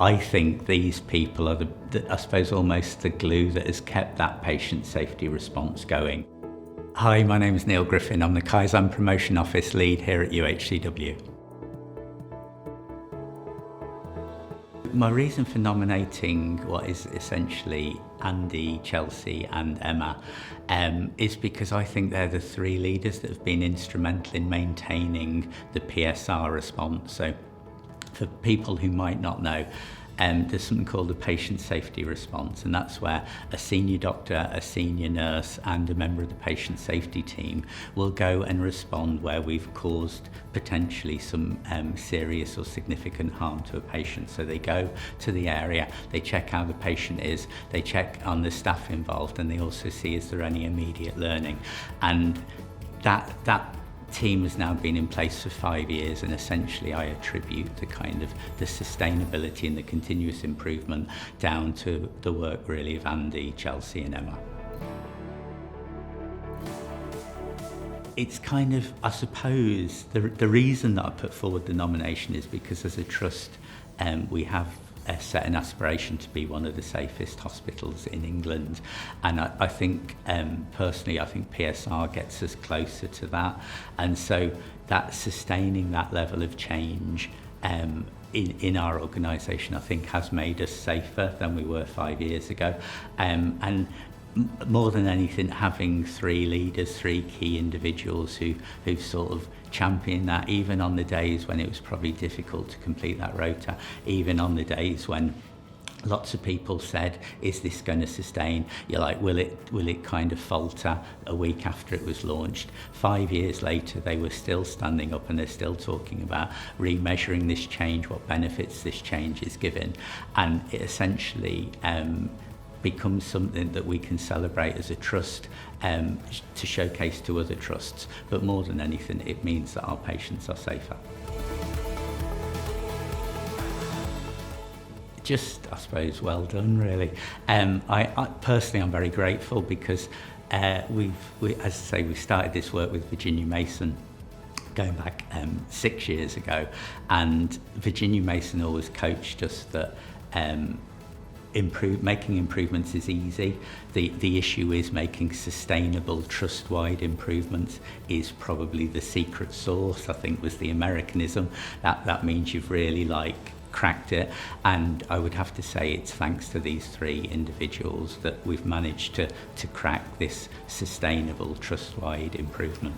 I think these people are I suppose, almost the glue that has kept that patient safety response going. Hi, my name is Neil Griffin. I'm the Kaizen Promotion Office lead here at UHCW. My reason for nominating what is essentially Andy, Chelsea and Emma is because I think they're the three leaders that have been instrumental in maintaining the PSR response. So for people who might not know, there's something called the patient safety response, and that's where a senior doctor, a senior nurse and a member of the patient safety team will go and respond where we've caused potentially some serious or significant harm to a patient. So they go to the area, they check how the patient is, they check on the staff involved, and they also see is there any immediate learning. And that team has now been in place for 5 years, and essentially I attribute the the sustainability and the continuous improvement down to the work really of Andy, Chelsea and Emma. It's I suppose, the reason that I put forward the nomination is because as a trust we have set an aspiration to be one of the safest hospitals in England, and I think personally I think PSR gets us closer to that, and so that sustaining that level of change in our organisation I think has made us safer than we were 5 years ago, and more than anything, having three leaders, three key individuals who've sort of championed that, even on the days when it was probably difficult to complete that rota, even on the days when lots of people said, is this going to sustain? You're like, will it kind of falter a week after it was launched? 5 years later, they were still standing up and they're still talking about remeasuring this change, what benefits this change is given, and it essentially becomes something that we can celebrate as a trust to showcase to other trusts. But more than anything, it means that our patients are safer. Just, I suppose, well done, really. I personally, I'm very grateful because as I say, we started this work with Virginia Mason going back 6 years ago, and Virginia Mason always coached us that making improvements is easy. The issue is making sustainable, trust-wide improvements is probably the secret sauce, I think was the Americanism. That means you've really cracked it, and I would have to say it's thanks to these three individuals that we've managed to crack this sustainable, trust-wide improvement.